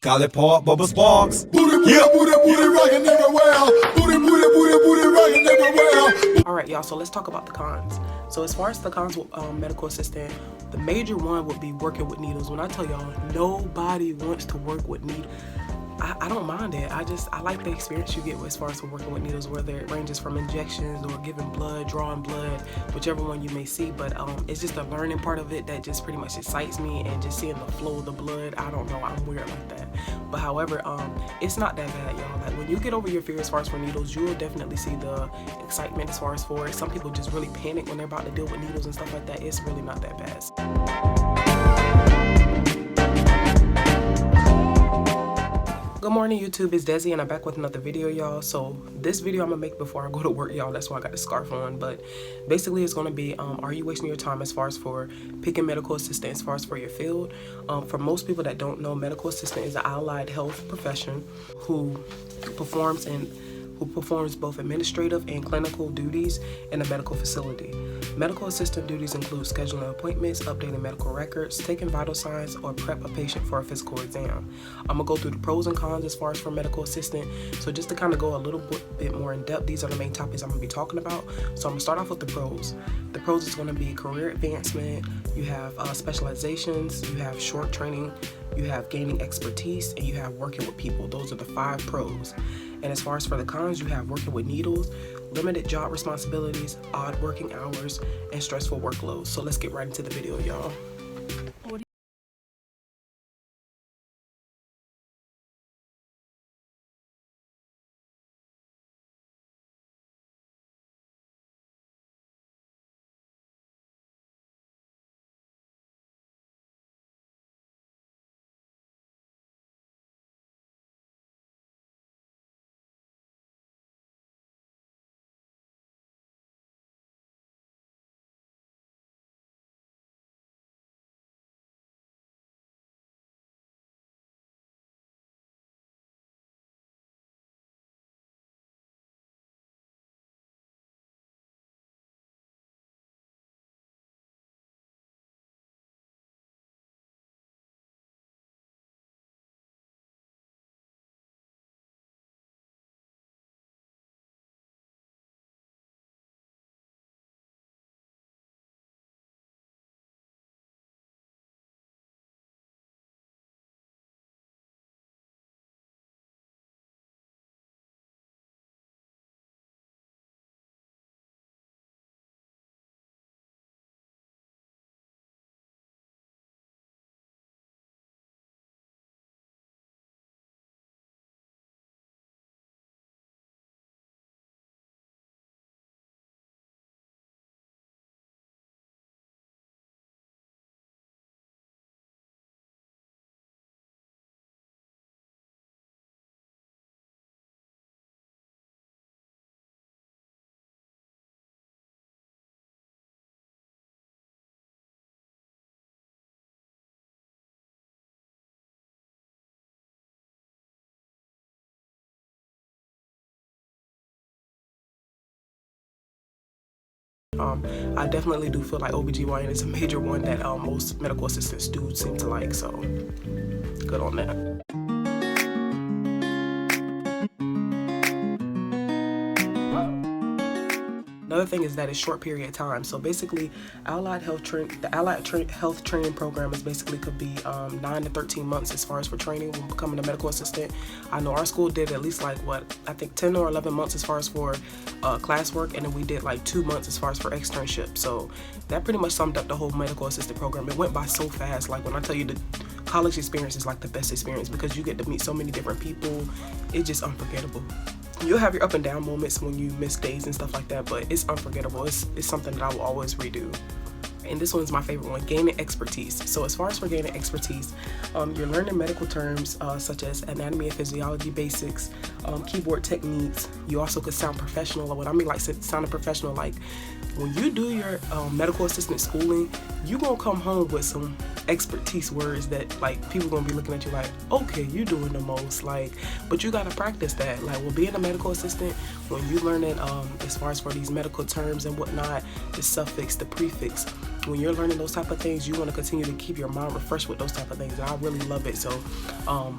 Call it Pop Bubba Sparks. Booty, booty, booty, booty rockin' everywhere. Booty, booty, booty, booty rockin' everywhere. Alright y'all, so let's talk about the cons. So as far as the cons with medical assistant, the major one would be working with needles. When I tell y'all, nobody wants to work with needles. I don't mind it. I like the experience you get as far as working with needles, whether it ranges from injections or giving blood, drawing blood, whichever one you may see. But it's just the learning part of it that just pretty much excites me, and just seeing the flow of the blood. I don't know, I'm weird like that. But however, it's not that bad, y'all. Like when you get over your fear as far as for needles, you will definitely see the excitement as far as for it. Some people just really panic when they're about to deal with needles and stuff like that. It's really not that bad. Good morning YouTube, it's Desi and I'm back with another video, y'all. So this video I'm gonna make before I go to work, y'all. That's why I got the scarf on. But basically it's gonna be are you wasting your time as far as for picking medical assistant as far as for your field. For most people that don't know, medical assistant is an allied health profession who performs both administrative and clinical duties in a medical facility. Medical assistant duties include scheduling appointments, updating medical records, taking vital signs, or prep a patient for a physical exam. I'm gonna go through the pros and cons as far as for medical assistant. So just to kind of go a little bit more in depth, these are the main topics I'm gonna be talking about. So I'm gonna start off with the pros. The pros is gonna be career advancement, you have specializations, you have short training, you have gaining expertise, and you have working with people. Those are the 5 pros. And as far as for the cons, you have working with needles, limited job responsibilities, odd working hours, and stressful workloads. So let's get right into the video, y'all. I definitely do feel like OBGYN is a major one that most medical assistants do seem to like, so good on that. Another thing is that it's short period of time. So basically, the allied health training program is basically could be 9 to 13 months as far as for training when becoming a medical assistant. I know our school did at least like I think 10 or 11 months as far as for classwork, and then we did like 2 months as far as for externship. So that pretty much summed up the whole medical assistant program. It went by so fast. Like when I tell you, the college experience is like the best experience because you get to meet so many different people. It's just unforgettable. You'll have your up and down moments when you miss days and stuff like that, but it's unforgettable. It's something that I will always redo. And this one's my favorite one, gaining expertise. So as far as for gaining expertise, you're learning medical terms such as anatomy and physiology basics, keyboard techniques. You also could sound professional. What I mean like sounding professional, like when you do your medical assistant schooling, you gonna come home with some expertise words that like people gonna be looking at you like, okay, you're doing the most, like, but you gotta practice that. Like when being a medical assistant, when you learning as far as for these medical terms and whatnot, the suffix, the prefix, when you're learning those type of things, you want to continue to keep your mind refreshed with those type of things, and I really love it. So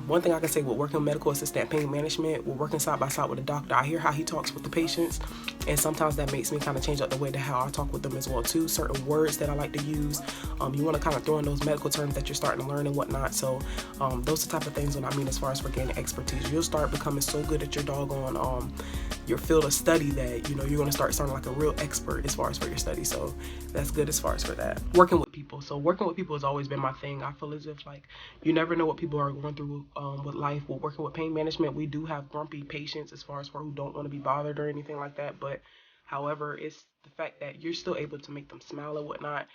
one thing I can say with working medical assistant pain management, we're working side by side with the doctor. I hear how he talks with the patients, and sometimes that makes me kind of change up the way to how I talk with them as well too. Certain words that I like to use, you want to kind of throw in those medical terms that you're starting to learn and whatnot. So those are the type of things that I mean as far as for gaining expertise. You'll start becoming so good at your doggone your field of study that you're going to start sounding like a real expert as far as for your study. So that's good as far as for that. Working with people. So working with people has always been my thing. I feel as if like you never know what people are going through with life. With working with pain management, we do have grumpy patients as far as for who don't want to be bothered or anything like that. But however, it's the fact that you're still able to make them smile and whatnot.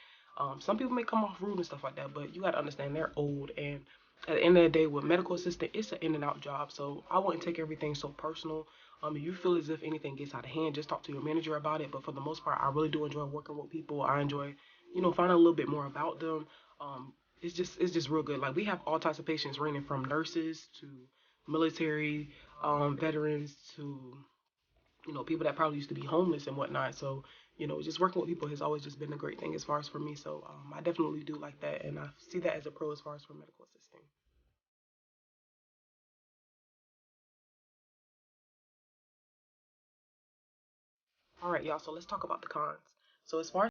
Some people may come off rude and stuff like that, but you got to understand they're old, and at the end of the day, with medical assistant, it's an in and out job. So I wouldn't take everything so personal. If you feel as if anything gets out of hand, just talk to your manager about it. But for the most part, I really do enjoy working with people. I enjoy, finding a little bit more about them. It's just real good. Like we have all types of patients, ranging from nurses to military, veterans to people that probably used to be homeless and whatnot. So just working with people has always just been a great thing as far as for me. So I definitely do like that, and I see that as a pro as far as for medical assisting. All right, y'all. So let's talk about the cons. So as far